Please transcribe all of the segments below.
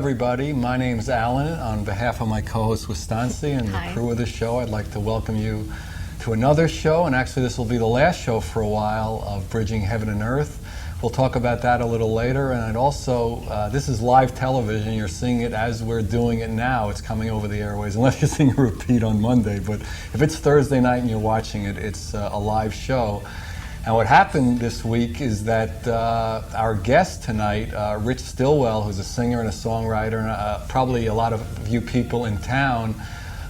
everybody. My name's Allan. On behalf of my co-host Wistancia and the Hi. crew of the show, I'd like to welcome you to another show, and actually this will be the last show for a while of Bridging Heaven and Earth. We'll talk about that a little later, and I'd also, this is live television. You're seeing it as we're doing it now. It's coming over the airways, unless you're seeing a repeat on Monday. But if it's Thursday night and you're watching it, it's a live show. And what happened this week is that our guest tonight, Rich Stillwell, who's a singer and a songwriter, and probably a lot of you people in town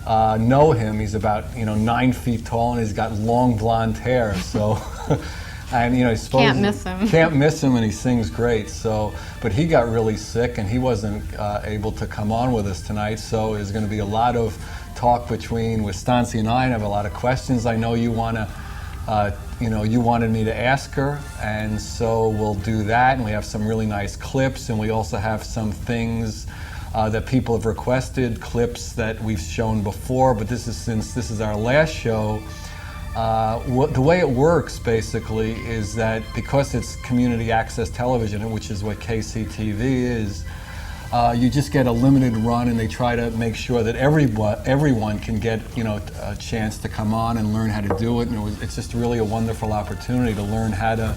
know him. He's about 9 feet tall, and he's got long blonde hair. So, and he's can't miss him. Can't miss him, and he sings great. So, but he got really sick, and he wasn't able to come on with us tonight. So, there's going to be a lot of talk between Wistancia and I have a lot of questions I know you want to. You wanted me to ask her, and so we'll do that. And we have some really nice clips, and we also have some things that people have requested, clips that we've shown before. But since this is our last show, the way it works basically is that because it's community access television, which is what KCTV is, you just get a limited run, and they try to make sure that everyone can get a chance to come on and learn how to do it. And it's just really a wonderful opportunity to learn how to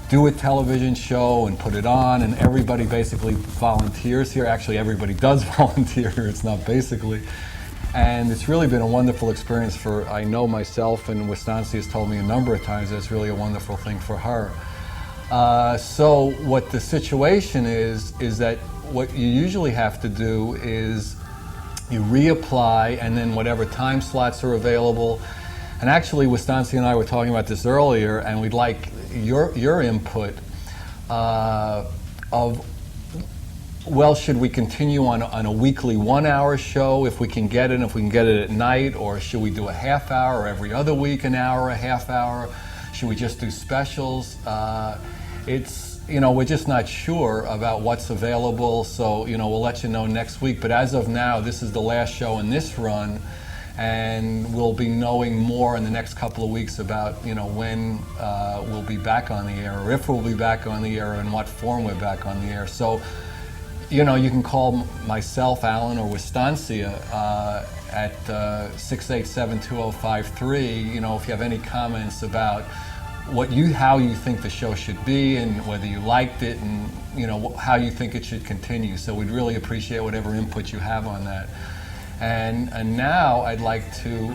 do a television show and put it on. And everybody basically volunteers here. Actually, everybody does volunteer here. It's not basically. And it's really been a wonderful experience for, I know myself, and Wistancia has told me a number of times that it's really a wonderful thing for her. So what the situation is that what you usually have to do is you reapply, and then whatever time slots are available. And actually, Wistancia and I were talking about this earlier, and we'd like your input of, well, should we continue on a weekly 1 hour show if we can get it at night, or should we do a half hour, or every other week an hour, a half hour? Should we just do specials? We're just not sure about what's available, so we'll let you know next week. But as of now, this is the last show in this run, and we'll be knowing more in the next couple of weeks about when we'll be back on the air, or if we'll be back on the air, or in what form we're back on the air. So you can call myself, Allan, or Wistancia at 687-2053. If you have any comments about how you think the show should be, and whether you liked it, and how you think it should continue. So we'd really appreciate whatever input you have on that. And now I'd like to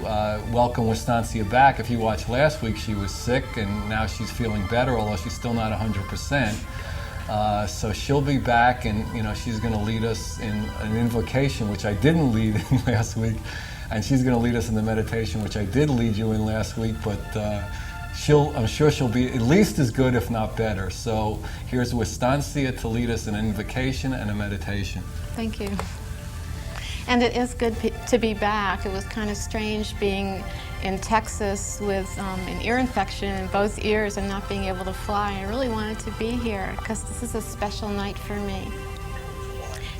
welcome Wistancia back. If you watched last week, she was sick, and now she's feeling better, although she's still not 100%. So she'll be back, and she's going to lead us in an invocation, which I didn't lead in last week, and she's going to lead us in the meditation, which I did lead you in last week, but I'm sure she'll be at least as good, if not better. So here's Wistancia to lead us in an invocation and a meditation. Thank you. And it is good to be back. It was kind of strange being in Texas with an ear infection in both ears and not being able to fly. I really wanted to be here because this is a special night for me.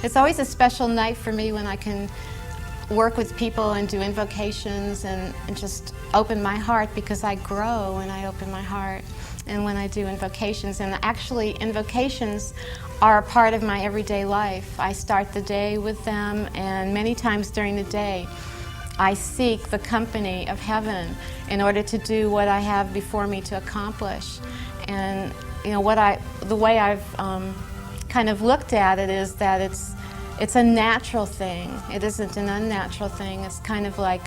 It's always a special night for me when I can work with people and do invocations and just open my heart, because I grow when I open my heart and when I do invocations. And actually, invocations are a part of my everyday life. I start the day with them, and many times during the day I seek the company of heaven in order to do what I have before me to accomplish. And the way I've kind of looked at it is that it's a natural thing. It isn't an unnatural thing. It's kind of like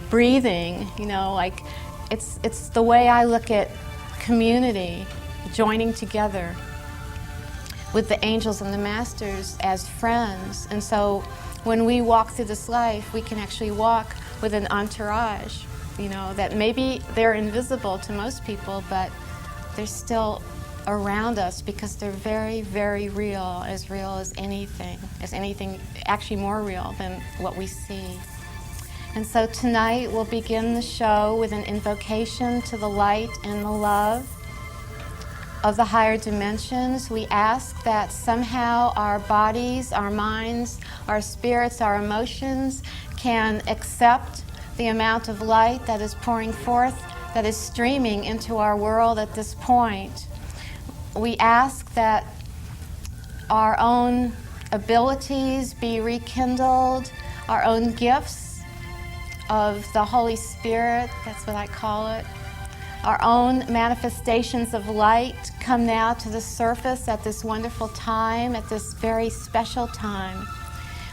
breathing, like it's the way I look at community, joining together with the angels and the masters as friends. And so when we walk through this life, we can actually walk with an entourage, that maybe they're invisible to most people, but they're still around us because they're very, very real as anything, actually more real than what we see. And so tonight we'll begin the show with an invocation to the light and the love of the higher dimensions. We ask that somehow our bodies, our minds, our spirits, our emotions can accept the amount of light that is pouring forth, that is streaming into our world at this point. We ask that our own abilities be rekindled, our own gifts of the Holy Spirit, that's what I call it, our own manifestations of light come now to the surface at this wonderful time, at this very special time.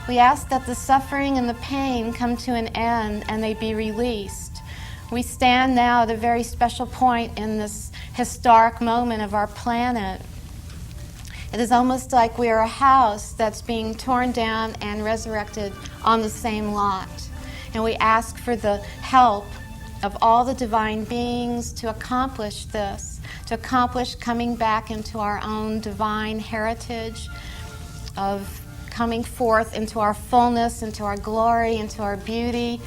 We ask that the suffering and the pain come to an end and they be released. We stand now at a very special point in this historic moment of our planet. It is almost like we are a house that's being torn down and resurrected on the same lot. And we ask for the help of all the divine beings to accomplish this, to accomplish coming back into our own divine heritage, of coming forth into our fullness, into our glory, into our beauty,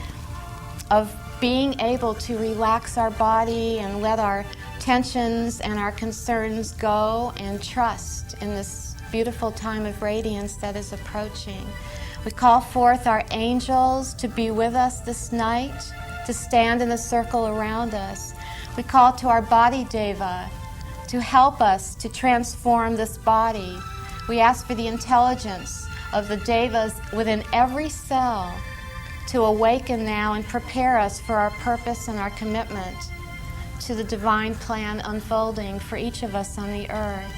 of being able to relax our body and let our tensions and our concerns go and trust in this beautiful time of radiance that is approaching. We call forth our angels to be with us this night, to stand in a circle around us. We call to our body deva to help us to transform this body. We ask for the intelligence of the devas within every cell to awaken now and prepare us for our purpose and our commitment to the divine plan unfolding for each of us on the earth.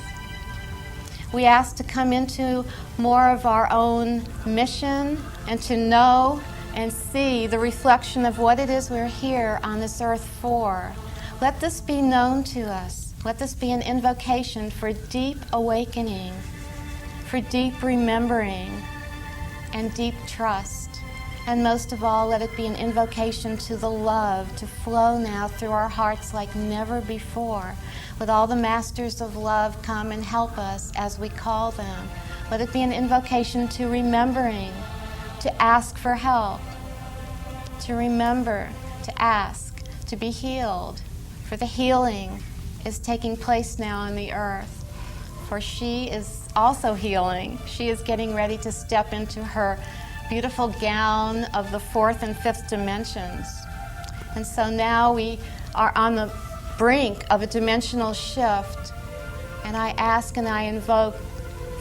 We ask to come into more of our own mission and to know and see the reflection of what it is we're here on this earth for. Let this be known to us. Let this be an invocation for deep awakening, for deep remembering, and deep trust. And most of all, let it be an invocation to the love to flow now through our hearts like never before. Let all the masters of love come and help us as we call them. Let it be an invocation to remembering, to ask for help, to remember, to ask, to be healed. For the healing is taking place now on the earth. For she is also healing. She is getting ready to step into her beautiful gown of the fourth and fifth dimensions. And so now we are on the brink of a dimensional shift. And I ask and I invoke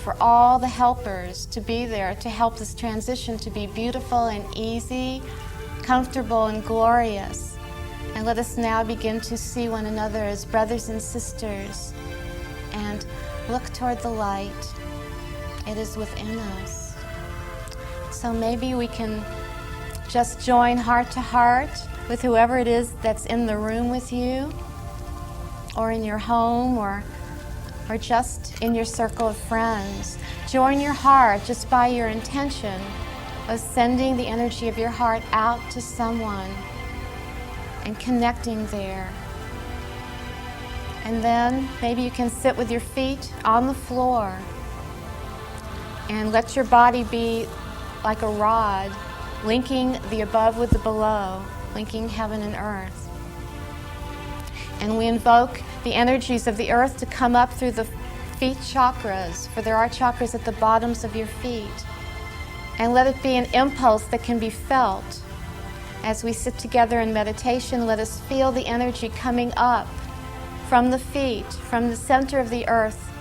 for all the helpers to be there to help this transition to be beautiful and easy, comfortable and glorious. And let us now begin to see one another as brothers and sisters and look toward the light. It is within us. So maybe we can just join heart to heart with whoever it is that's in the room with you, or in your home, or just in your circle of friends. Join your heart just by your intention of sending the energy of your heart out to someone and connecting there. And then maybe you can sit with your feet on the floor and let your body be like a rod, linking the above with the below, linking heaven and earth. And we invoke the energies of the earth to come up through the feet chakras, for there are chakras at the bottoms of your feet. And let it be an impulse that can be felt. As we sit together in meditation, let us feel the energy coming up from the feet, from the center of the earth,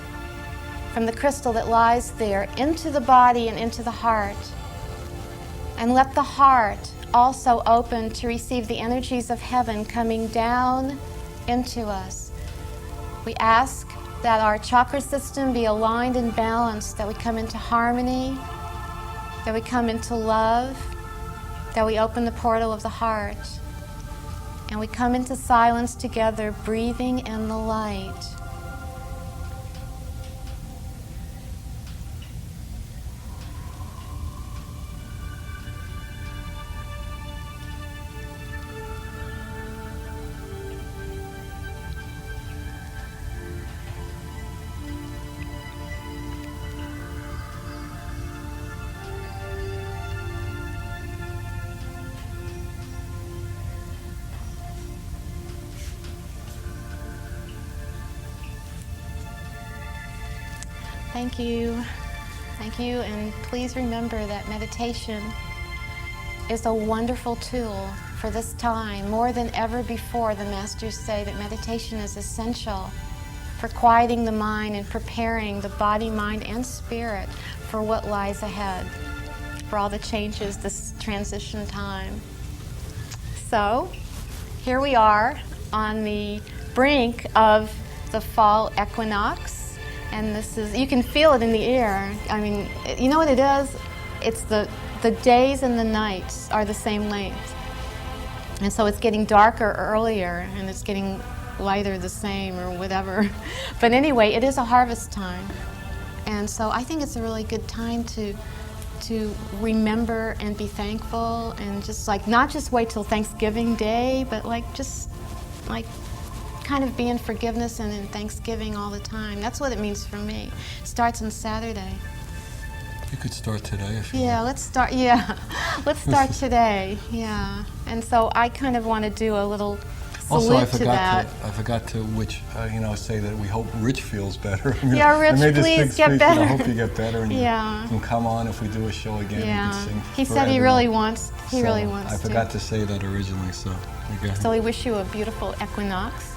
from the crystal that lies there, into the body and into the heart. And let the heart also open to receive the energies of heaven coming down into us. We ask that our chakra system be aligned and balanced, that we come into harmony, that we come into love, that we open the portal of the heart, and we come into silence together, breathing in the light. Thank you. Thank you, and please remember that meditation is a wonderful tool for this time. More than ever before, the masters say that meditation is essential for quieting the mind and preparing the body, mind, and spirit for what lies ahead, for all the changes, this transition time. So here we are on the brink of the fall equinox, and this is, you can feel it in the air. I mean, you know what it is? It's the days and the nights are the same length. And so it's getting darker earlier, and it's getting lighter the same, or whatever. But anyway, it is a harvest time. And so I think it's a really good time to remember and be thankful, and just like not just wait till Thanksgiving Day, but like just like kind of be in forgiveness and in Thanksgiving all the time. That's what it means for me. It starts on Saturday. You could start today if you Yeah, want. let's start. Yeah, let's start today. Yeah, and so I kind of want to do a little salute Also, I to that. forgot to say that we hope Rich feels better. Yeah, Rich, I made this please big get speech, and better. I hope you get better, and Yeah. you can come on if we do a show again. Yeah, You can sing he for said he everyone. really wants. He So, really wants I to. forgot to say that originally, so you got So we wish you a beautiful equinox.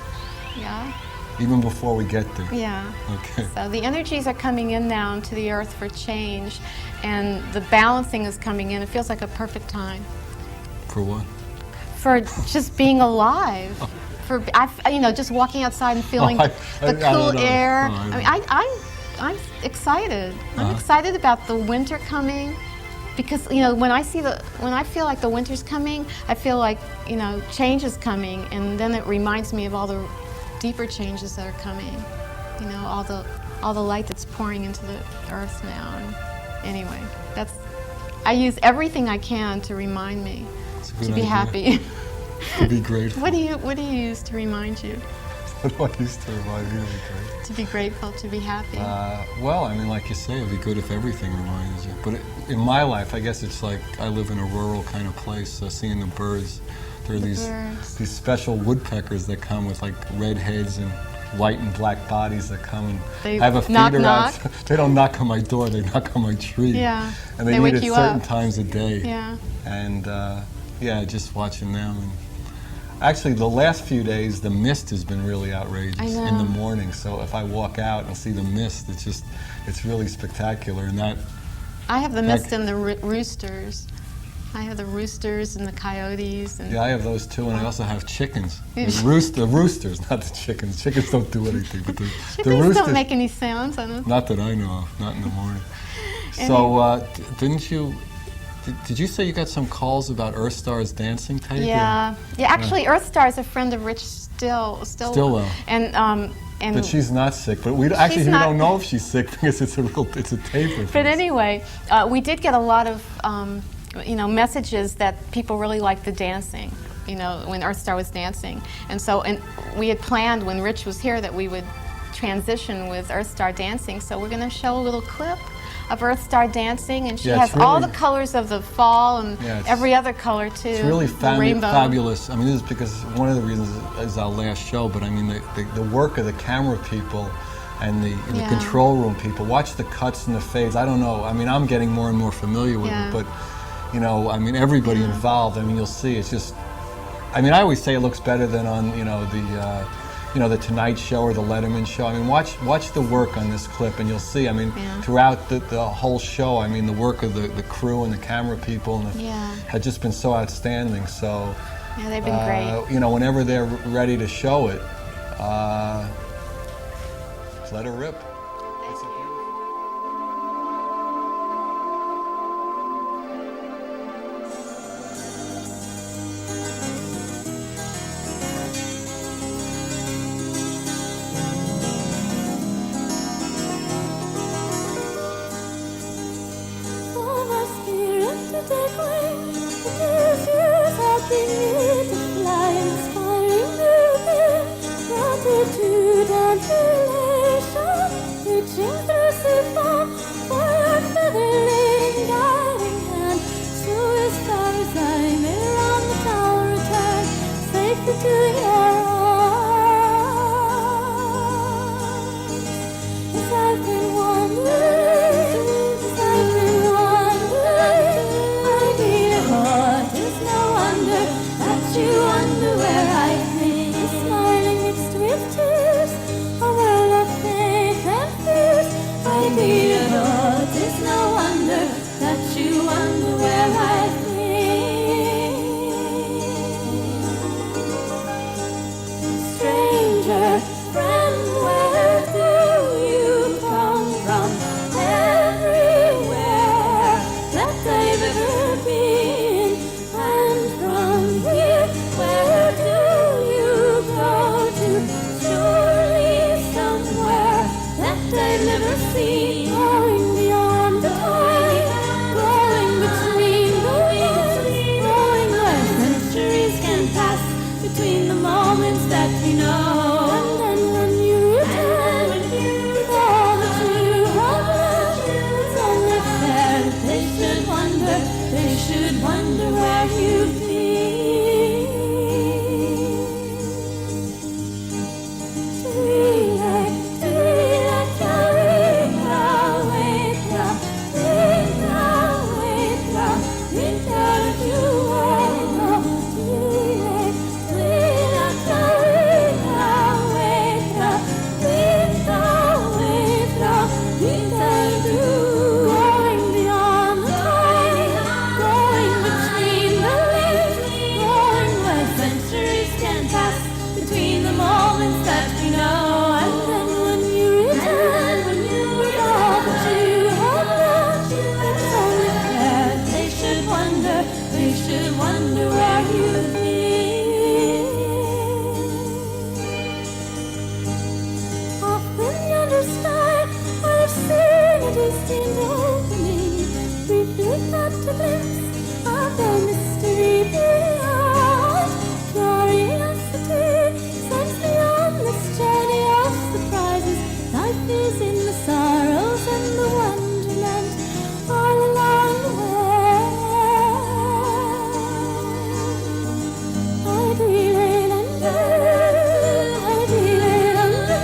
Yeah. even before we get there. Yeah. Okay. So the energies are coming in now into the earth for change, and the balancing is coming in. It feels like a perfect time For what? for just being alive. For just walking outside and feeling I the don't cool know. air. No, I I mean, I'm excited. I'm excited about the winter coming, because when I feel like the winter's coming, I feel like change is coming, and then it reminds me of all the deeper changes that are coming. All the light that's pouring into the earth now. And anyway, I use everything I can to remind me It's a to good be idea. happy. To be grateful. What do you use to remind you What do I used to remind you to be grateful? to be grateful, to be happy? Well, I mean, like you say, it'd be good if everything reminds you. But in my life, I guess it's like I live in a rural kind of place, so seeing the birds. There are these special woodpeckers that come with like red heads and white and black bodies that come and They have a knock, feeder knock. outside. They don't knock on my door, they knock on my tree. Yeah. And they They eat wake at you certain up. times a day. Yeah. And just watching them. And actually, the last few days, the mist has been really outrageous I know. in the morning. So if I walk out and see the mist, it's really spectacular. And that I have the mist and the roosters. I have the roosters and the coyotes. And yeah, I have those too, and I also have chickens. The roosters, not the chickens. Chickens don't do anything, but the chickens roosters. don't make any sounds. I don't. Not that I know of, not in the morning. So, didn't you? Did you say you got some calls about Earth Star's dancing tape? Yeah. Yeah. Actually, Earth Star is a friend of Rich Stillwell. And But she's not sick. But we not- don't know if she's sick because it's a tape. But anyway, we did get a lot of messages that people really liked the dancing. When Earth Star was dancing, and we had planned when Rich was here that we would transition with Earth Star dancing. So we're going to show a little clip of Earth Star dancing, and she has all the colors of the fall and every other color too. It's really the rainbow. fabulous. I mean, this is because one of the reasons is our last show, but I mean the work of the camera people and the control room people. Watch the cuts and the fades. I don't know. I mean, I'm getting more and more familiar with it, but I mean, everybody involved. I mean, you'll see. It's just. I mean, I always say it looks better than on the Tonight Show or the Letterman Show. I mean, watch the work on this clip, and you'll see. I mean, throughout the whole show, I mean, the work of the crew and the camera people had just been so outstanding. So, yeah, they've been great. Whenever they're ready to show it, let her rip. You wonder where I've been, smiling mixed with tears. stranger, friend, where do you come from? Everywhere that I've ever been, and from here, where do you go to? Surely somewhere that I've never seen, going beyond the time, going between the worlds, going where centuries can pass between the moments that we know. And then when you return with all that you have left, it's only fair that they should wonder where you've been. Between the moments that we know, and then when you return with all that you have left, it's only fair they should wonder where you've been. Often yonder sky, I've seen a distant opening, briefly caught a glimpse of the mystery beyond. Curiosity sends me on this journey of surprises. Life is in the sorrows and the wonderment all along the way. I deal it under, I deal it under,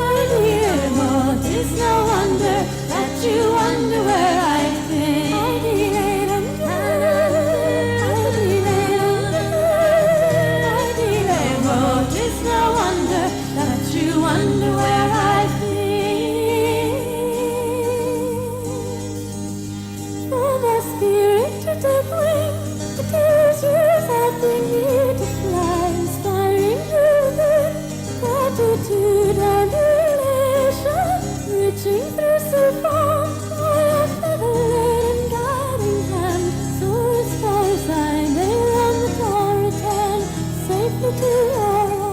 I deal it more. 'Tis no wonder that you wonder where I've been. I deal it under, I deal it under, I deal it more. 'Tis no wonder that you wonder where I've been. For the spirit to take wing, it is yours I bring you to fly, inspiring within gratitude and elation, reaching through so far by a feather-laden guiding hand, so as far as I may run the door, return safely to your arms.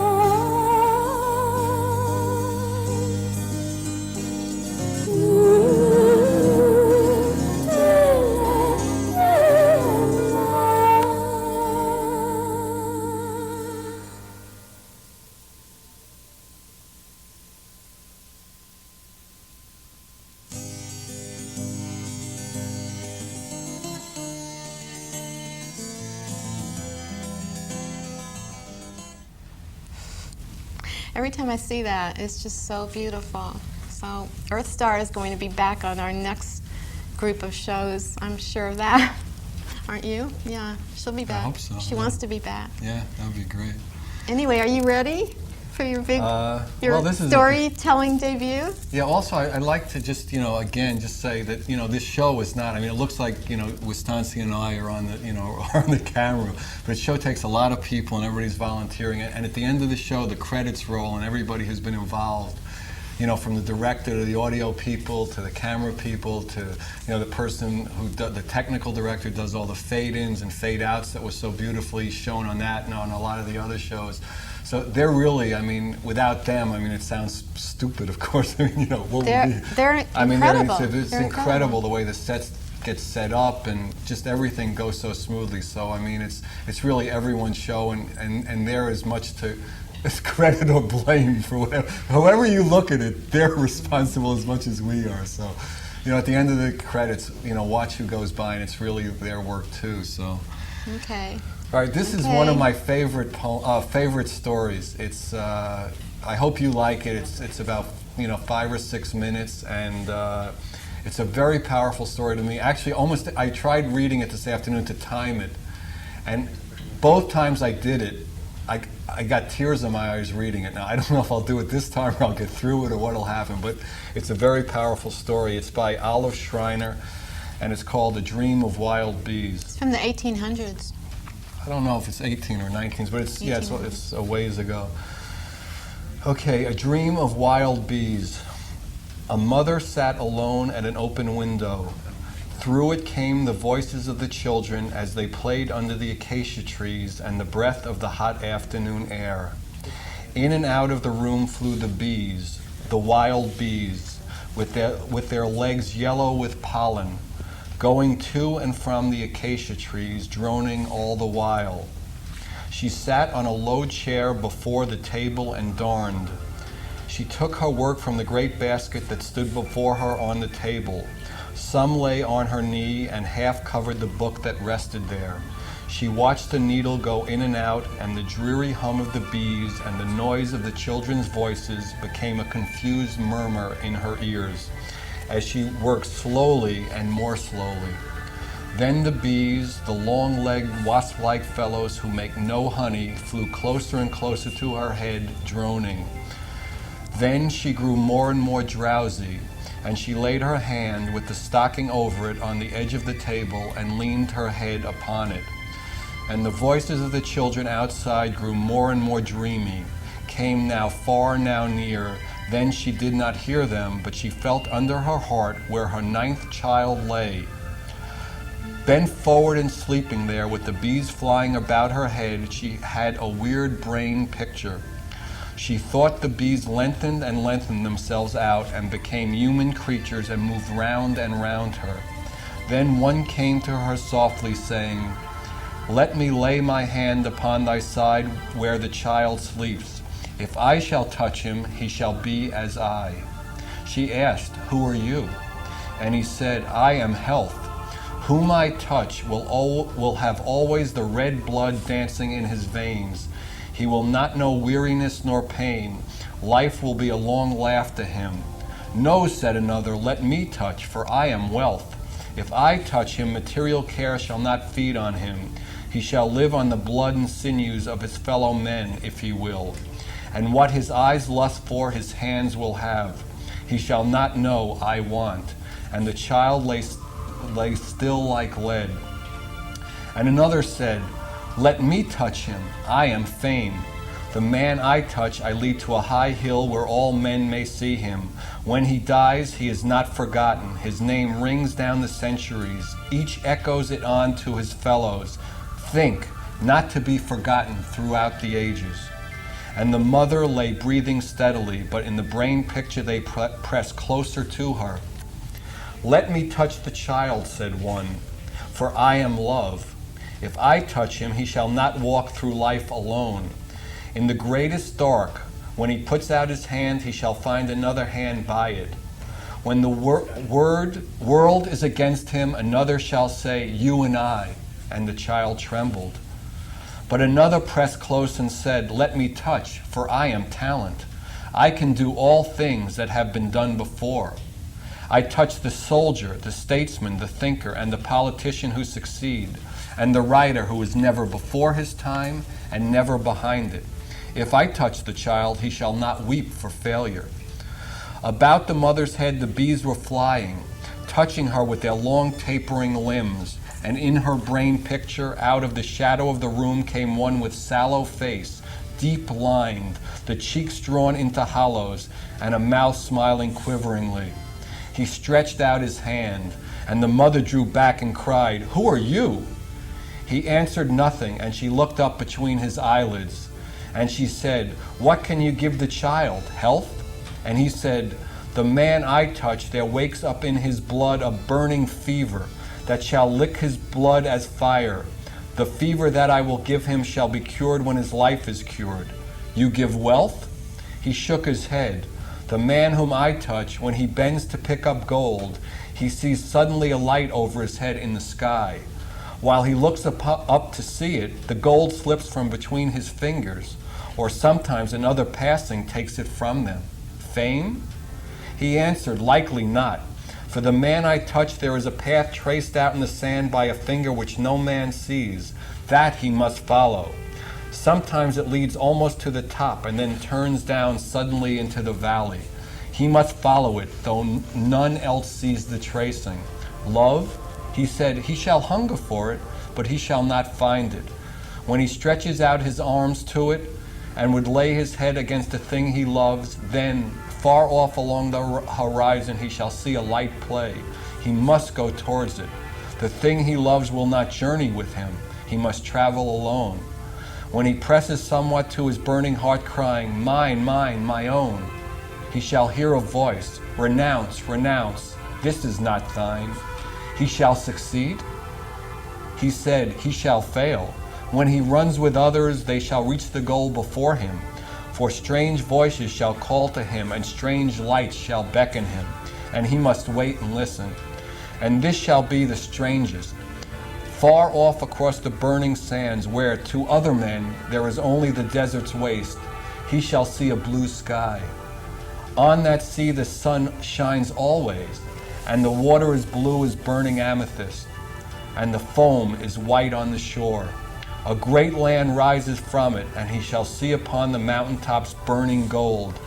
Every time I see that, it's just so beautiful. So Earth Star is going to be back on our next group of shows. I'm sure of that. Aren't you? Yeah, she'll be back. I hope so. She wants to be back. Yeah, that would be great. Anyway, are you ready for your big this is storytelling debut? Yeah, also, I'd like to just, again, just say that, this show is not, it looks like, Wistancia and I are on the, are on the camera, but the show takes a lot of people and everybody's volunteering, and at the end of the show, the credits roll and everybody who's been involved, from the director to the audio people to the camera people to, the person who the technical director does all the fade-ins and fade-outs that was so beautifully shown on that and on a lot of the other shows. So they're really, without them, it sounds stupid, of course. They're incredible. It's incredible the way the sets get set up and just everything goes so smoothly. So it's really everyone's show, and they're as much to credit or blame for whatever. However you look at it, they're responsible as much as we are. So, at the end of the credits, watch who goes by, and it's really their work too. So. Okay. All right, this is one of my favorite stories. It's I hope you like it. It's about 5 or 6 minutes, and it's a very powerful story to me. Actually, I tried reading it this afternoon to time it, and both times I did it, I got tears in my eyes reading it. Now I don't know if I'll do it this time or I'll get through it or what'll happen, but it's a very powerful story. It's by Olive Schreiner, and it's called "A Dream of Wild Bees." It's from the 1800s. I don't know if it's 18 or 19, but it's a ways ago. Okay, a dream of wild bees. A mother sat alone at an open window. Through it came the voices of the children as they played under the acacia trees and the breath of the hot afternoon air. In and out of the room flew the bees, the wild bees, with their legs yellow with pollen, going to and from the acacia trees, droning all the while. She sat on a low chair before the table and darned. She took her work from the great basket that stood before her on the table. Some lay on her knee and half covered the book that rested there. She watched the needle go in and out, and the dreary hum of the bees and the noise of the children's voices became a confused murmur in her ears as she worked slowly and more slowly. Then the bees, the long-legged wasp-like fellows who make no honey, flew closer and closer to her head, droning. Then she grew more and more drowsy, and she laid her hand with the stocking over it on the edge of the table and leaned her head upon it. And the voices of the children outside grew more and more dreamy, came now far, now near. Then she did not hear them, but she felt under her heart where her 9th child lay. Bent forward and sleeping there with the bees flying about her head, she had a weird brain picture. She thought the bees lengthened and lengthened themselves out and became human creatures and moved round and round her. Then one came to her softly, saying, "Let me lay my hand upon thy side where the child sleeps. If I shall touch him, he shall be as I." She asked, "Who are you?" And he said, "I am Health. Whom I touch will have always the red blood dancing in his veins. He will not know weariness nor pain. Life will be a long laugh to him." "No," said another, "let me touch, for I am Wealth. If I touch him, material care shall not feed on him. He shall live on the blood and sinews of his fellow men, if he will. And what his eyes lust for, his hands will have. He shall not know I want." And the child lay still like lead. And another said, "Let me touch him. I am Fame. The man I touch I lead to a high hill where all men may see him. When he dies, he is not forgotten. His name rings down the centuries. Each echoes it on to his fellows. Think, not to be forgotten throughout the ages." And the mother lay breathing steadily, but in the brain picture they pressed closer to her. "Let me touch the child," said one, "for I am Love. If I touch him, he shall not walk through life alone. In the greatest dark, when he puts out his hand, he shall find another hand by it. When the world is against him, another shall say, 'You and I,' and the child trembled. But another pressed close and said, "Let me touch, for I am Talent. I can do all things that have been done before. I touch the soldier, the statesman, the thinker, and the politician who succeed, and the writer who is never before his time and never behind it. If I touch the child, he shall not weep for failure." About the mother's head the bees were flying, touching her with their long tapering limbs, and in her brain picture, out of the shadow of the room came one with sallow face, deep lined, the cheeks drawn into hollows, and a mouth smiling quiveringly. He stretched out his hand, and the mother drew back and cried, "Who are you?" He answered nothing, and she looked up between his eyelids, and she said, "What can you give the child? Health?" And he said, "The man I touch, there wakes up in his blood a burning fever that shall lick his blood as fire. The fever that I will give him shall be cured when his life is cured. You give wealth?" He shook his head. "The man whom I touch, when he bends to pick up gold, he sees suddenly a light over his head in the sky. While he looks up to see it, the gold slips from between his fingers, or sometimes another passing takes it from them. Fame?" He answered, "Likely not. For the man I touch, there is a path traced out in the sand by a finger which no man sees. That he must follow. Sometimes it leads almost to the top and then turns down suddenly into the valley. He must follow it, though none else sees the tracing. Love?" He said, "He shall hunger for it, but he shall not find it. When he stretches out his arms to it, and would lay his head against the thing he loves, then far off along the horizon he shall see a light play. He must go towards it. The thing he loves will not journey with him. He must travel alone. When he presses somewhat to his burning heart, crying, mine, mine, my own, he shall hear a voice, renounce, renounce, this is not thine. He shall succeed? He said, he shall fail. When he runs with others, they shall reach the goal before him. For strange voices shall call to him, and strange lights shall beckon him, and he must wait and listen. And this shall be the strangest. Far off across the burning sands, where to other men there is only the desert's waste, he shall see a blue sky. On that sea the sun shines always, and the water is blue as burning amethyst, and the foam is white on the shore. A great land rises from it, and he shall see upon the mountaintops burning gold.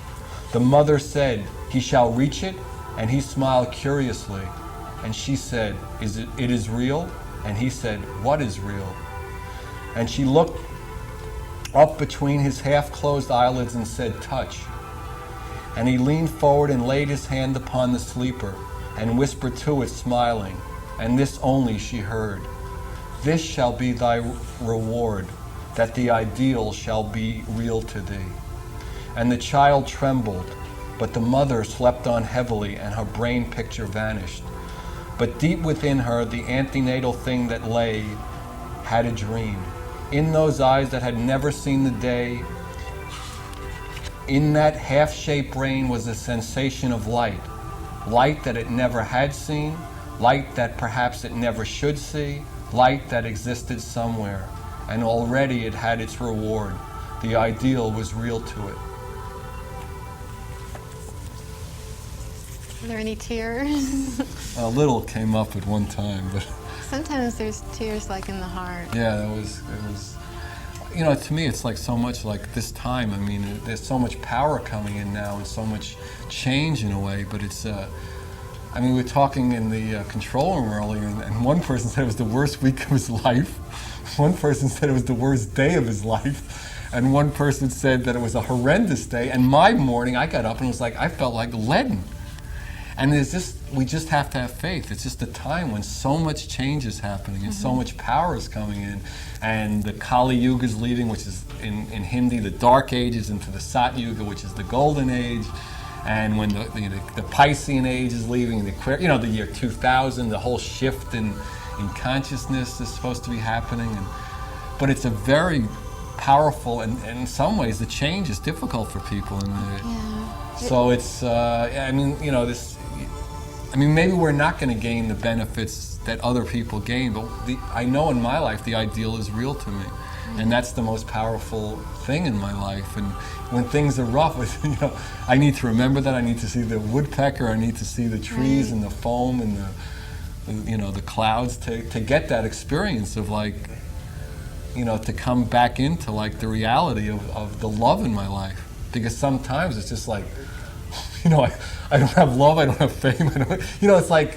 The mother said, he shall reach it, and he smiled curiously. And she said, it is real? And he said, what is real? And she looked up between his half-closed eyelids and said, touch. And he leaned forward and laid his hand upon the sleeper and whispered to it, smiling. And this only she heard. This shall be thy reward, that the ideal shall be real to thee. And the child trembled, but the mother slept on heavily, and her brain picture vanished. But deep within her, the antenatal thing that lay had a dream. In those eyes that had never seen the day, in that half-shaped brain was a sensation of light. Light that it never had seen, light that perhaps it never should see, light that existed somewhere. And already it had its reward. The ideal was real to it. Are there any tears? A little came up at one time, but Sometimes there's tears like in the heart. yeah, it was, you know, to me it's like so much like this time. I mean, there's so much power coming in now and so much change in a way, but it's, I mean, we were talking in the control room earlier, and one person said it was the worst week of his life. One person said it was the worst day of his life. And one person said that it was a horrendous day. And my morning, I got up and it was like, I felt like leaden. And it's just, we just have to have faith. It's just a time when so much change is happening and so much power is coming in. And the Kali Yuga is leaving, which is in Hindi, the dark ages, into the Sat Yuga, which is the golden age. And when the Piscean age is leaving, the year 2000, the whole shift in consciousness is supposed to be happening. But it's a very powerful, and in some ways the change is difficult for people. So it's, I mean, you know, maybe we're not going to gain the benefits that other people gain, but I know in my life the ideal is real to me. And that's the most powerful thing in my life. And when things are rough, you know, I need to remember that. I need to see the woodpecker. I need to see the trees and the foam and the clouds to get that experience of, like, you know, to come back into like the reality of the love in my life. Because sometimes it's just like, you know, I don't have love. I don't have fame. You know, it's like,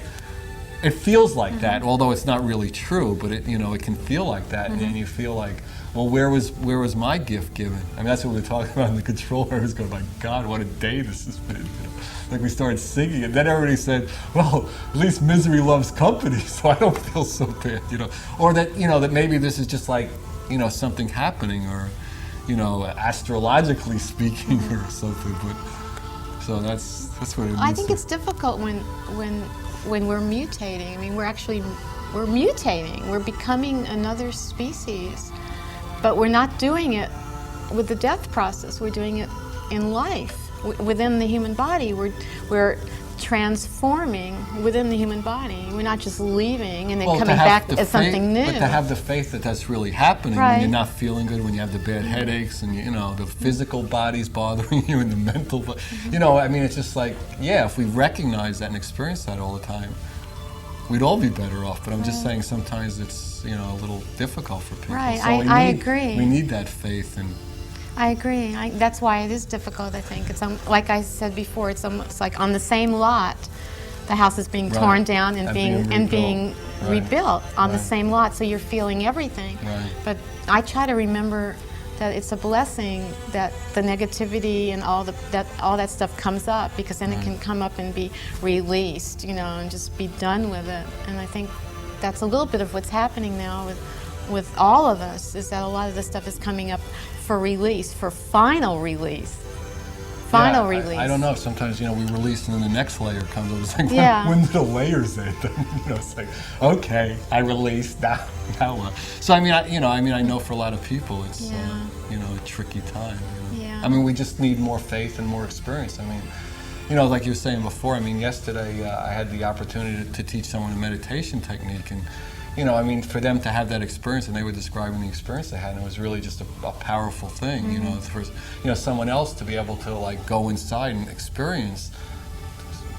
it feels like that, although it's not really true. But it, you know, it can feel like that, and you feel like, well, where was my gift given? I mean, that's what we were talking about in the control room. I was going, my God, what a day this has been. You know? Like, we started singing, and then everybody said, well, at least misery loves company, so I don't feel so bad, you know. Or that, you know, that maybe this is just like, you know, something happening, or, you know, astrologically speaking, or something. But so that's what it is. I think it's difficult when we're mutating. I mean, we're mutating. We're becoming another species. But we're not doing it with the death process. We're doing it in life, within the human body. We're transforming within the human body. We're not just leaving and then coming back as something new. But to have the faith that that's really happening when you're not feeling good, when you have the bad headaches, and you know the physical body's bothering you, and the mental, you know, I mean, it's just like, yeah, if we recognize that and experience that all the time, we'd all be better off. But I'm just saying sometimes it's, you know, a little difficult for people. Right, So I agree. We need that faith. And I agree. That's why it is difficult, I think. It's like I said before, it's almost like on the same lot, the house is being torn down and being rebuilt on the same lot, so you're feeling everything. Right. But I try to remember that it's a blessing that the negativity and all that stuff comes up, because then it can come up and be released, you know, and just be done with it. And I think that's a little bit of what's happening now with all of us, is that a lot of this stuff is coming up for release, for final release. Final release. I don't know. Sometimes, you know, we release and then the next layer comes. It's like, Yeah. when do the layers end? You know, it's like, okay, I released. Now what? So I mean, I know for a lot of people, it's you know, a tricky time. You know? Yeah. I mean, we just need more faith and more experience. I mean, you know, like you were saying before. I mean, yesterday I had the opportunity to teach someone a meditation technique, and you know, I mean, for them to have that experience, and they were describing the experience they had, and it was really just a powerful thing, you know, for, you know, someone else to be able to like go inside and experience,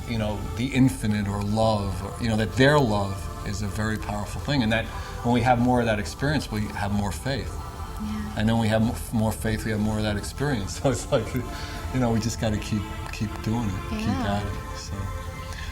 you know, the infinite or love, or, you know, that their love is a very powerful thing, and that when we have more of that experience, we have more faith. Yeah. And then we have more faith, we have more of that experience. So it's like, you know, we just got to keep doing it, keep at it.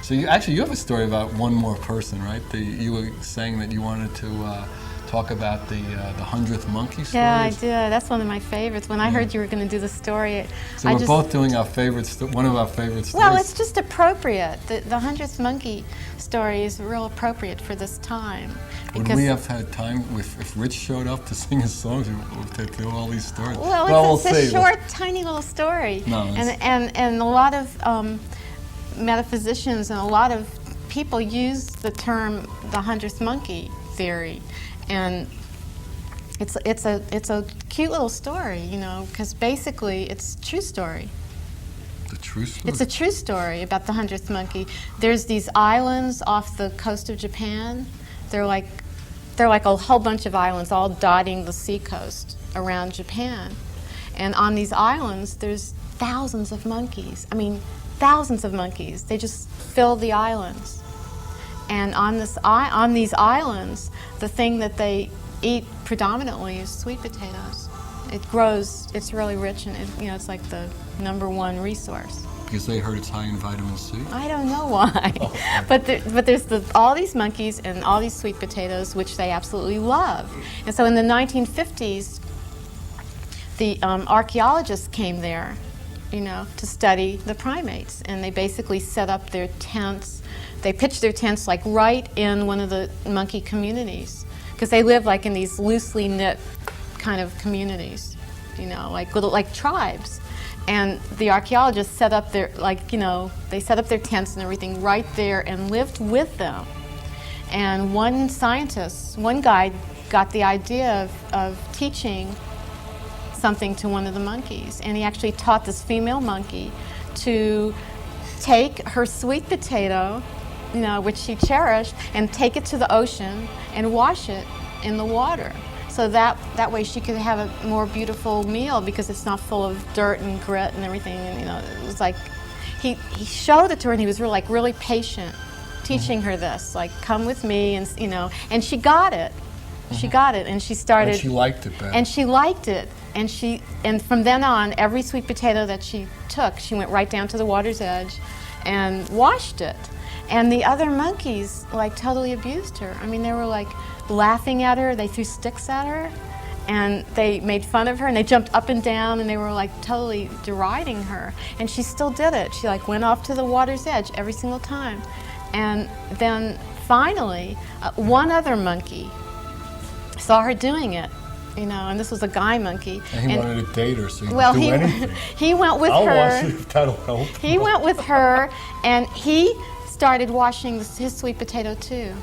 So you have a story about one more person, right? You were saying that you wanted to talk about the 100th monkey story. Yeah, I did. That's one of my favorites. When I heard you were going to do the story, so we're both doing our one of our favorite stories. Well, it's just appropriate. The 100th monkey story is real appropriate for this time. Would we have had time if Rich showed up to sing his songs to do all these stories? Well, it's a short, tiny little story. No, and a lot of metaphysicians and a lot of people use the term the 100th monkey theory, and it's a cute little story, you know, because basically it's a true story. The true story? It's a true story about the 100th monkey. There's these islands off the coast of Japan. They're like a whole bunch of islands all dotting the seacoast around Japan. And on these islands, there's thousands of monkeys. I mean, thousands of monkeys. They just fill the islands. And on these islands, the thing that they eat predominantly is sweet potatoes. It grows, it's really rich, and it's like the #1 resource. Because they heard it's high in vitamin C? I don't know why. Oh. But there's all these monkeys and all these sweet potatoes, which they absolutely love. And so in the 1950s, the archaeologists came there, you know, to study the primates, and they basically set up their tents. They pitched their tents like right in one of the monkey communities, because they live like in these loosely knit kind of communities, you know, like little tribes. And the archaeologists set up their they set up their tents and everything right there and lived with them. And one guy got the idea of teaching something to one of the monkeys, and he actually taught this female monkey to take her sweet potato, you know, which she cherished, and take it to the ocean and wash it in the water, so that way she could have a more beautiful meal, because it's not full of dirt and grit and everything. And you know, it was like he showed it to her, and he was really patient, teaching her this, like, come with me, and you know, and she got it. She got it, and she started. And she liked it better. And she liked it, and from then on, every sweet potato that she took, she went right down to the water's edge, and washed it. And the other monkeys like totally abused her. I mean, they were like laughing at her. They threw sticks at her, and they made fun of her, and they jumped up and down, and they were like totally deriding her. And she still did it. She like went off to the water's edge every single time. And then finally, one other monky saw her doing it, you know, and this was a guy monkey. And he wanted to date her, so he didn't do anything. He went with I'll her. wash it if that'll help. He went with her, and he started washing his sweet potato too.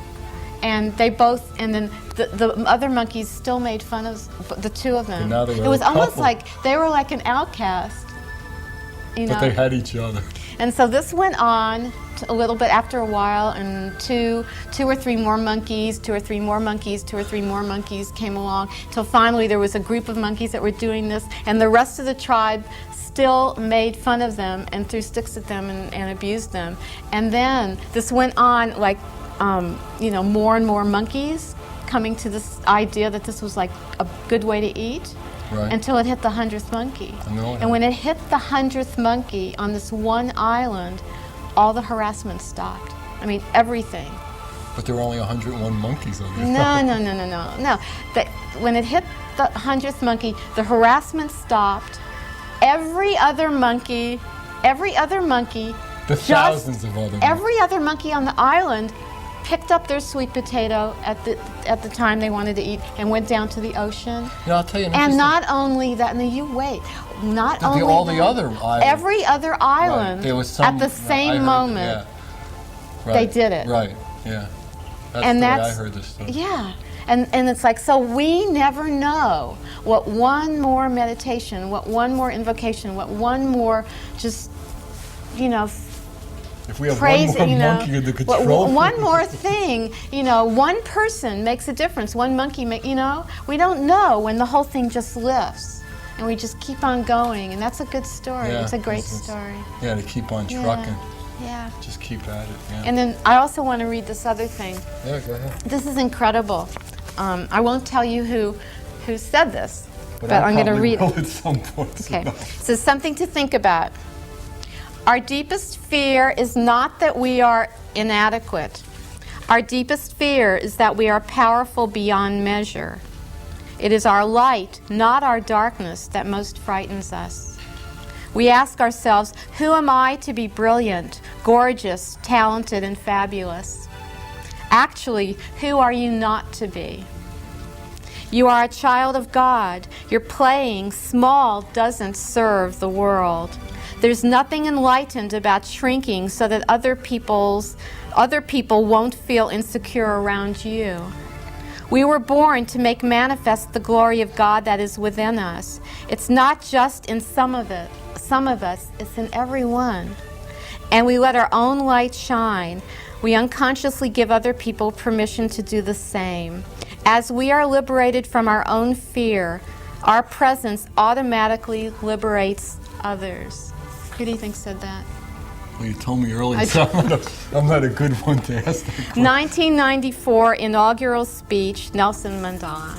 And they both, and then the other monkeys still made fun of the two of them. And now they were it was a almost couple. like they were like an outcast, you know. But they had each other. And so this went on a little bit after a while, and two or three more monkeys came along, till finally there was a group of monkeys that were doing this, and the rest of the tribe still made fun of them and threw sticks at them and abused them. And then this went on, like, you know, more and more monkeys coming to this idea that this was like a good way to eat. Right. Until it hit the 100th monkey. And when it hit the 100th monkey on this one island, all the harassment stopped. I mean, everything. But there were only 101 monkeys on there. No. When it hit the 100th monkey, the harassment stopped. Every other monkey, The thousands of other every other monkey on the island picked up their sweet potato at the time they wanted to eat and went down to the ocean. You know, I'll tell you an And interesting- not only that, no, you wait. Not only all the that, other islands. every other island There was some, at the I same heard- moment. yeah. they did it. Right, yeah. That's And the way that's I heard this story. yeah. And it's like, so we never know what one more meditation, what one more invocation, what one more just, you know, If we have praise, one more you know, monkey in the control one more thing, you know, one person makes a difference. One monkey, you know, we don't know when the whole thing just lifts, and we just keep on going, and that's a good story. Yeah, it's a great it's- story. Yeah, to keep on Yeah. trucking. Yeah. Just keep at it, yeah. And then I also want to read this other thing. Yeah, go ahead. This is incredible. I won't tell you who said this, but I'll I'm going to probably read know it. at some point. Okay. So something to think about. Our deepest fear is not that we are inadequate. Our deepest fear is that we are powerful beyond measure. It is our light, not our darkness, that most frightens us. We ask ourselves, who am I to be brilliant, gorgeous, talented, and fabulous? Actually, who are you not to be? You are a child of God. Your playing small doesn't serve the world. There's nothing enlightened about shrinking so that other people won't feel insecure around you. We were born to make manifest the glory of God that is within us. It's not just in some of us, it's in everyone. And we let our own light shine. We unconsciously give other people permission to do the same. As we are liberated from our own fear, our presence automatically liberates others. Who do you think said that? Well, you told me earlier, so I'm not a good one to ask that question. 1994 inaugural speech, Nelson Mandela.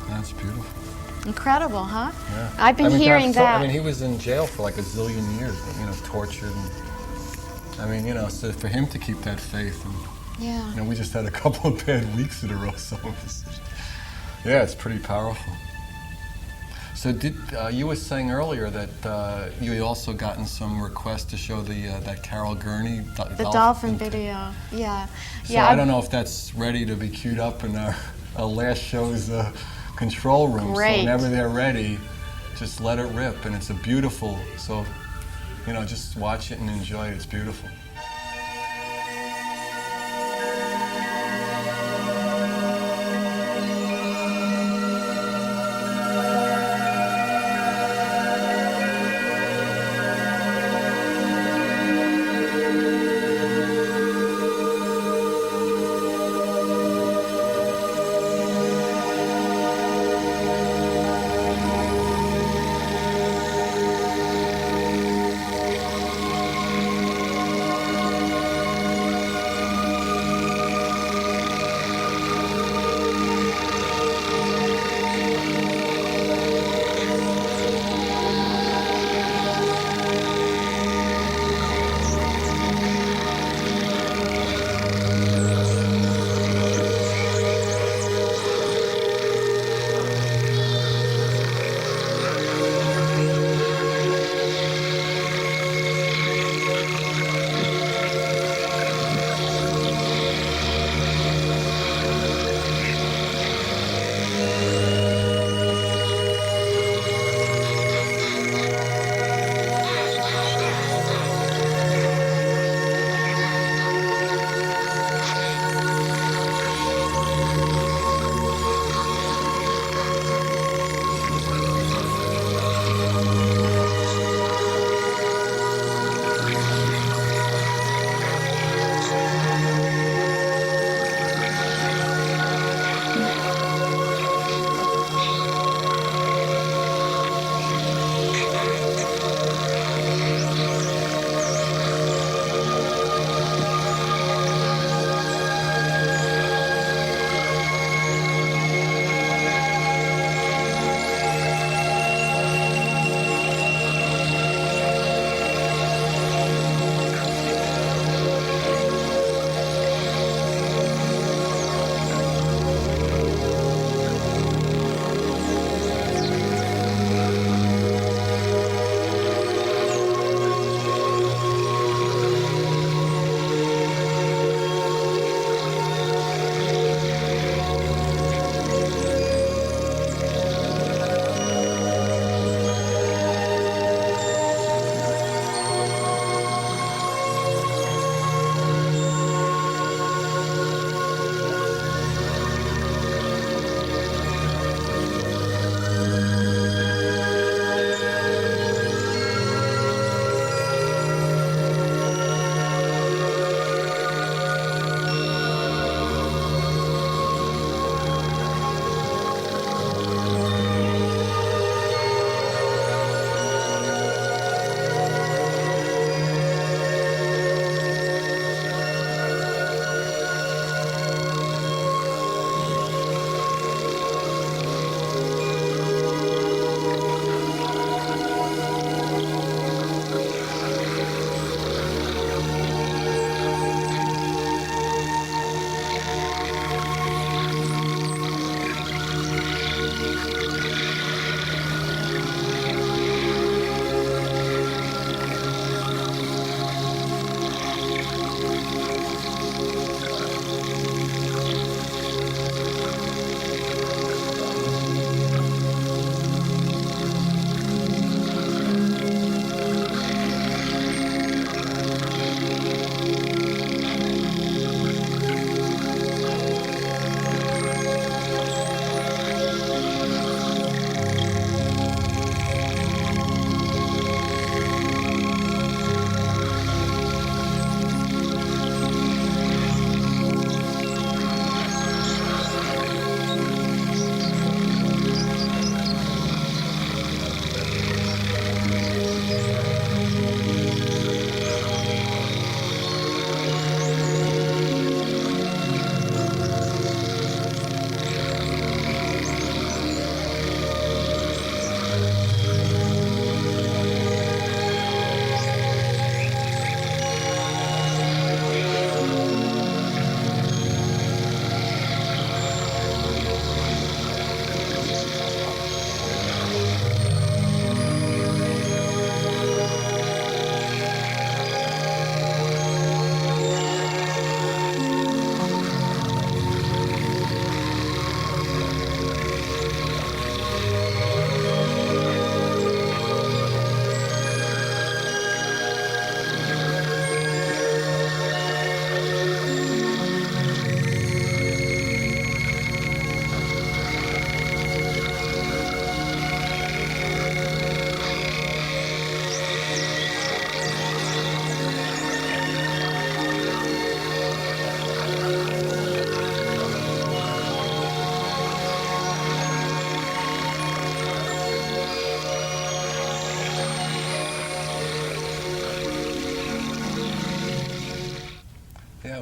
That's beautiful. Incredible, huh? Yeah. I've been hearing that's so- that. I mean, he was in jail for like a zillion years, you know, tortured. And, I mean, you know, so for him to keep that faith, and Yeah. you know, we just had a couple of bad weeks in a row, so yeah, it's pretty powerful. So you were saying earlier that you also gotten some requests to show that Carol Gurney The dolphin video. Yeah. So Yeah. I don't know if that's ready to be queued up in our last show's control room. Great. So whenever they're ready, just let it rip, and it's a beautiful. So, you know, just watch it and enjoy it. It's beautiful.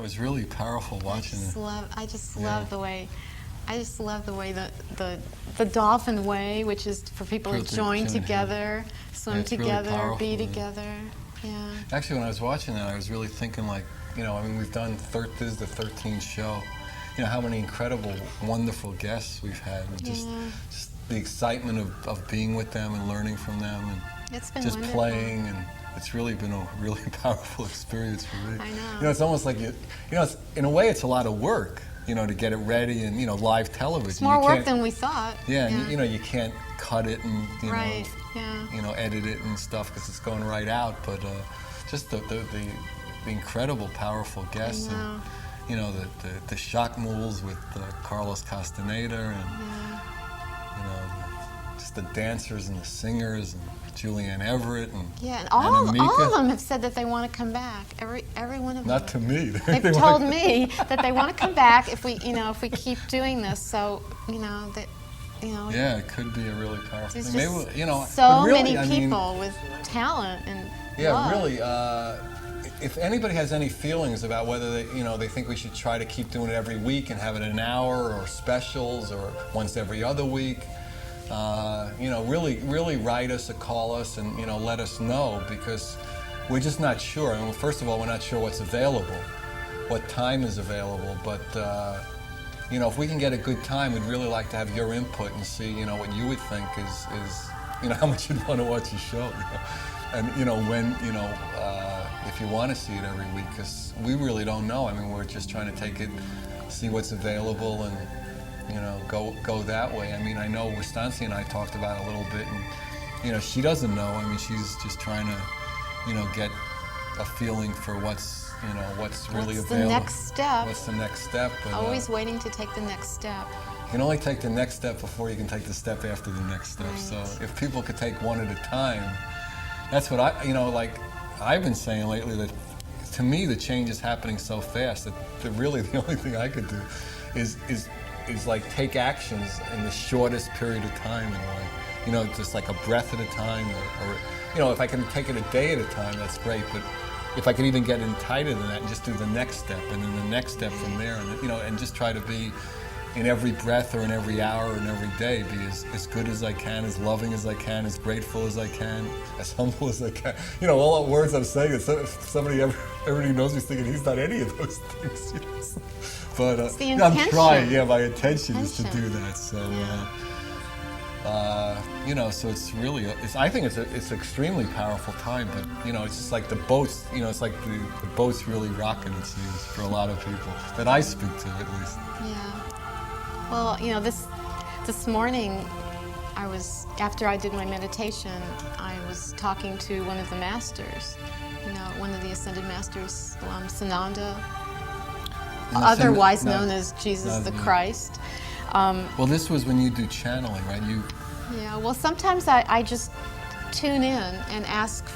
was really powerful watching it. I just Yeah. love the way. I just love the way the dolphin way, which is for people to join together, swim It's really together, powerful, be yeah. together. Yeah. Actually, when I was watching that, I was really thinking, like, I mean, we've done, this is the 13th show. How many incredible, wonderful guests we've had. And just the excitement of being with them and learning from them and It's been just wonderful. playing. And it's really been a really powerful experience for me. I know. It's almost like, it's, in a way, it's a lot of work, to get it ready and, live television. It's more You work can't- than we thought. Yeah, and you can't cut it and, Right. Yeah. edit it and stuff because it's going right out. But just the incredible, powerful guests, know. and the shock moves with Carlos Castaneda, and just the dancers and the singers, and Julianne Everett, and Yeah, and all Mika. of them have said that they want to come back. Every one of them. Not to me. They've told me that they want to come back if we keep doing this. So, that, Yeah, it could be a really powerful there's thing. just Maybe, so but really, many I mean, people with talent and yeah, love. really. If anybody has any feelings about whether they think we should try to keep doing it every week and have it an hour or specials or once every other week, really write us or call us and let us know, because we're just not sure. I mean, first of all, we're not sure what's available, what time is available, but if we can get a good time, we'd really like to have your input and see what you would think is how much you'd want to watch the show, and when if you want to see it every week, because we really don't know. I mean, we're just trying to take it, see what's available, and go that way. I mean, I know Wistancia and I talked about it a little bit, and she doesn't know. I mean, she's just trying to get a feeling for what's really What's the available. next step? What's the next step? But, Always waiting to take the next step. you can only take the next step before you can take the step after the next step. Right. So if people could take one at a time, that's what like I've been saying lately, that to me the change is happening so fast that really the only thing I could do is like take actions in the shortest period of time in a way. Just like a breath at a time, or if I can take it a day at a time, that's great. But if I could even get in tighter than that and just do the next step and then the next step from there, and and just try to be in every breath or in every hour and every day, be as good as I can, as loving as I can, as grateful as I can, as humble as I can. All the words I'm saying, everybody knows me thinking he's not any of those things. But It's the I'm intention. trying. Yeah, my intention is to Intention. do that. So, so it's really, I think it's an extremely powerful time. But it's just like the boats. It's like the boats really rocking, it seems, for a lot of people that I speak to, at least. Yeah. Well, this morning, after I did my meditation, I was talking to one of the masters, one of the ascended masters, Sananda, otherwise known as Jesus the Christ. Well, this was when you do channeling, right? Yeah. Well, sometimes I just tune in and ask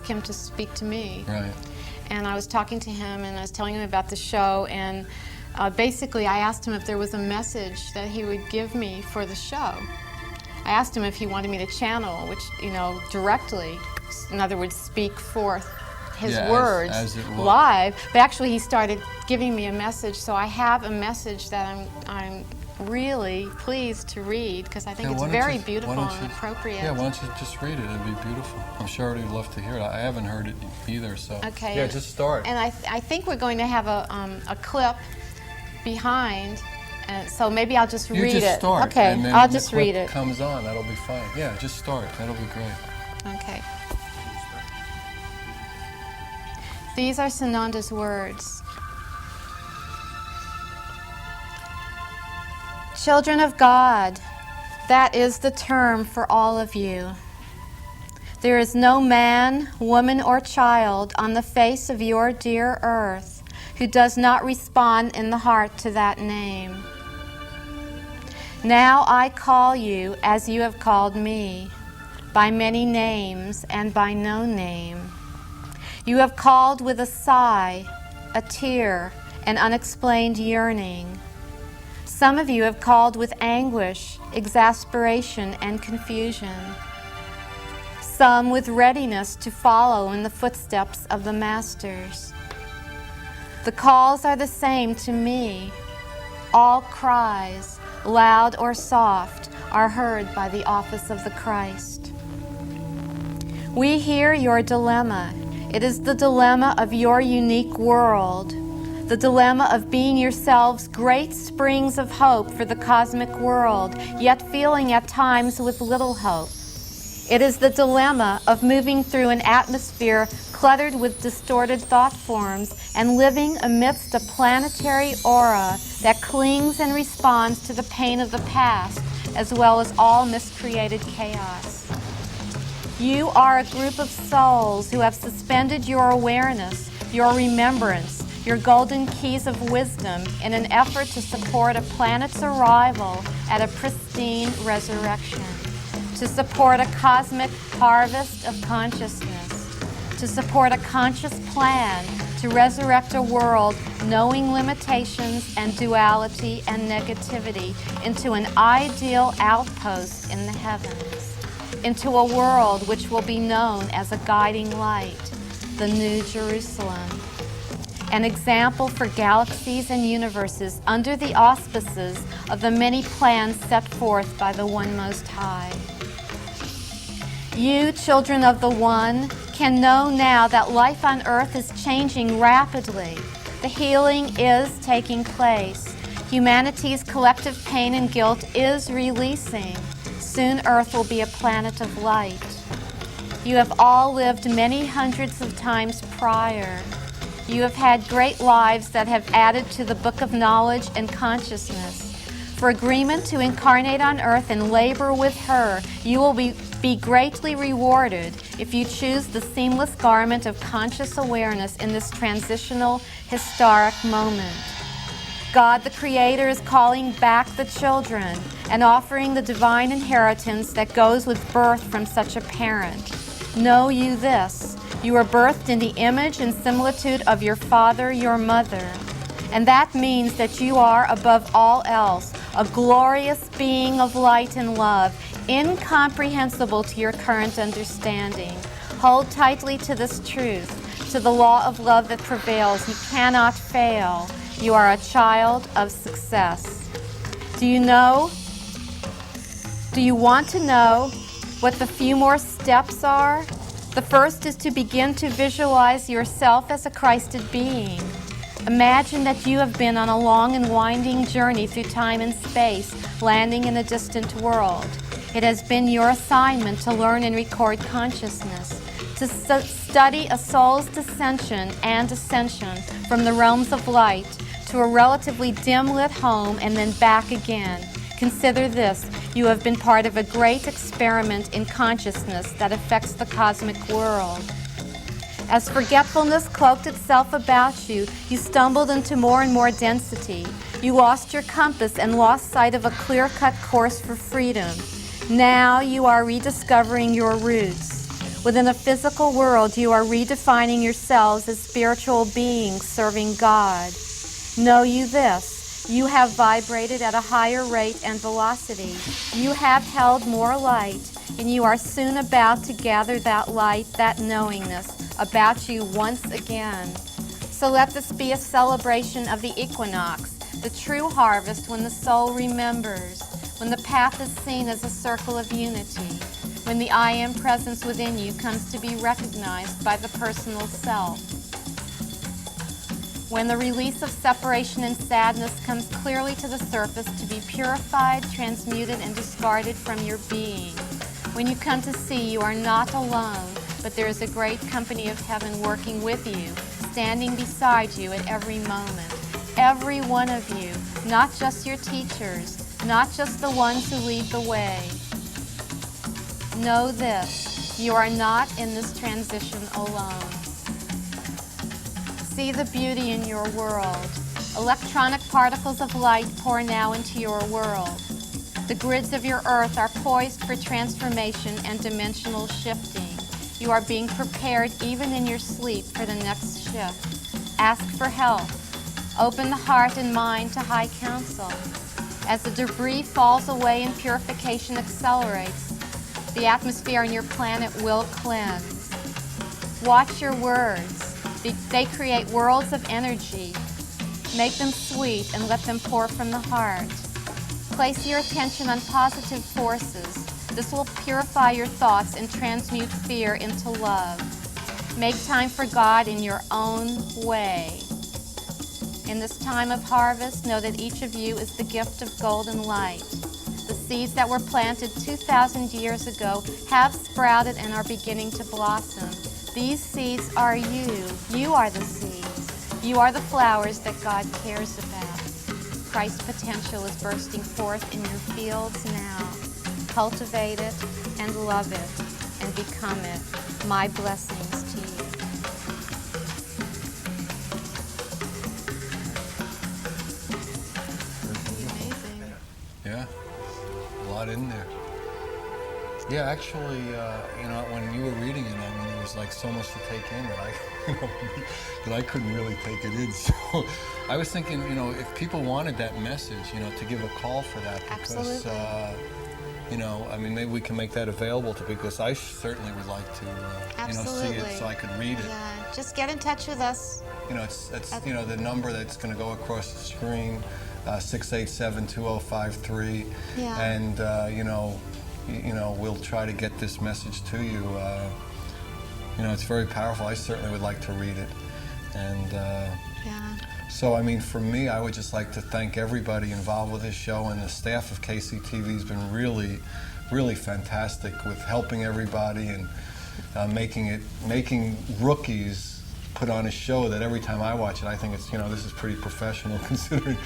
him to speak to me. Right. And I was talking to him, and I was telling him about the show, and basically I asked him if there was a message that he would give me for the show. I asked him if he wanted me to channel, which, directly, in other words, speak forth his words as it was. live. But actually he started giving me a message, so I have a message that I'm really pleased to read, because I think Yeah, it's why don't very you- beautiful why don't and you- appropriate. Yeah, why don't you just read it? It'd be beautiful. I'm sure he'd love to hear it. I haven't heard it either, so. Okay. Yeah, just start. And I think we're going to have a clip behind, and so maybe I'll just You read just it. start. Okay, and then I'll the just clip read it. comes on, that'll be fine. Yeah, just start. That'll be great. Okay. These are Sananda's words. Children of God, that is the term for all of you. There is no man, woman, or child on the face of your dear earth who does not respond in the heart to that name. Now I call you as you have called me, by many names and by no name. You have called with a sigh, a tear, an unexplained yearning. Some of you have called with anguish, exasperation, and confusion. Some with readiness to follow in the footsteps of the masters. The calls are the same to me. All cries, loud or soft, are heard by the office of the Christ. We hear your dilemma. It is the dilemma of your unique world, the dilemma of being yourselves great springs of hope for the cosmic world, yet feeling at times with little hope. It is the dilemma of moving through an atmosphere cluttered with distorted thought forms and living amidst a planetary aura that clings and responds to the pain of the past as well as all miscreated chaos. You are a group of souls who have suspended your awareness, your remembrance, your golden keys of wisdom in an effort to support a planet's arrival at a pristine resurrection, to support a cosmic harvest of consciousness, to support a conscious plan to resurrect a world knowing limitations and duality and negativity into an ideal outpost in the heavens, into a world which will be known as a guiding light, the New Jerusalem, an example for galaxies and universes under the auspices of the many plans set forth by the One Most High. You, children of the One, can know now that life on earth is changing rapidly. The healing is taking place. Humanity's collective pain and guilt is releasing. Soon earth will be a planet of light. You have all lived many hundreds of times prior. You have had great lives that have added to the book of knowledge and consciousness. For agreement to incarnate on earth and labor with her, you will be greatly rewarded if you choose the seamless garment of conscious awareness in this transitional, historic moment. God the Creator is calling back the children and offering the divine inheritance that goes with birth from such a parent. Know you this: you are birthed in the image and similitude of your father, your mother. And that means that you are, above all else, a glorious being of light and love, incomprehensible to your current understanding. Hold tightly to this truth, to the law of love that prevails. You cannot fail. You are a child of success. Do you know? Do you want to know what the few more steps are? The first is to begin to visualize yourself as a Christed being. Imagine that you have been on a long and winding journey through time and space, landing in a distant world. It has been your assignment to learn and record consciousness, to study a soul's descension and ascension from the realms of light to a relatively dim-lit home and then back again. Consider this: you have been part of a great experiment in consciousness that affects the cosmic world. As forgetfulness cloaked itself about you, you stumbled into more and more density. You lost your compass and lost sight of a clear-cut course for freedom. Now you are rediscovering your roots. Within a physical world, you are redefining yourselves as spiritual beings serving God. Know you this: you have vibrated at a higher rate and velocity. You have held more light, and you are soon about to gather that light, that knowingness, about you once again. So let this be a celebration of the equinox, the true harvest when the soul remembers, when the path is seen as a circle of unity, when the I Am presence within you comes to be recognized by the personal self, when the release of separation and sadness comes clearly to the surface to be purified, transmuted, and discarded from your being, when you come to see you are not alone, but there is a great company of heaven working with you, standing beside you at every moment. Every one of you, not just your teachers, not just the ones who lead the way. Know this: you are not in this transition alone. See the beauty in your world. Electronic particles of light pour now into your world. The grids of your earth are poised for transformation and dimensional shifting. You are being prepared even in your sleep for the next shift. Ask for help. Open the heart and mind to high counsel. As the debris falls away and purification accelerates, the atmosphere on your planet will cleanse. Watch your words. They create worlds of energy. Make them sweet and let them pour from the heart. Place your attention on positive forces. This will purify your thoughts and transmute fear into love. Make time for God in your own way. In this time of harvest, know that each of you is the gift of golden light. The seeds that were planted 2,000 years ago have sprouted and are beginning to blossom. These seeds are you. You are the seeds. You are the flowers that God cares about. Christ's potential is bursting forth in your fields now. Cultivate it and love it and become it. My blessings to you. Amazing. Yeah, a lot in there. Yeah, actually, when you were reading it, I mean, it was like so much to take in that that I couldn't really take it in. So I was thinking, if people wanted that message, to give a call for that, because, Absolutely. I mean, maybe we can make that available to people, because I certainly would like to, see it so I could read it. Yeah, just get in touch with us. It's the number that's going to go across the screen, 687-2053, Yeah. and we'll try to get this message to you. It's very powerful. I certainly would like to read it, and Yeah. so I mean, for me, I would just like to thank everybody involved with this show, and the staff of KCTV has been really, really fantastic with helping everybody and making rookies put on a show that every time I watch it, I think it's, this is pretty professional considering,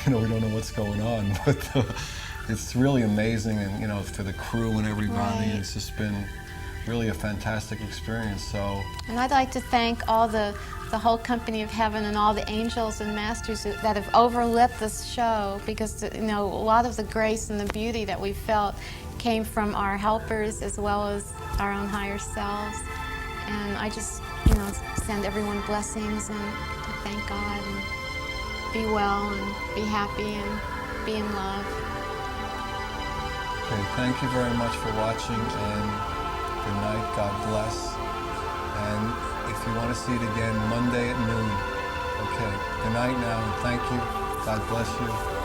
we don't know what's going on, but it's really amazing, and, to the crew and everybody, Right. it's just been really a fantastic experience, so. And I'd like to thank all the whole company of heaven and all the angels and masters that have overlit this show, because a lot of the grace and the beauty that we felt came from our helpers as well as our own higher selves. And I just send everyone blessings and thank God and be well and be happy and be in love. Okay, thank you very much for watching, and good night, God bless. And if you want to see it again, Monday at noon. Okay, good night now, and thank you. God bless you.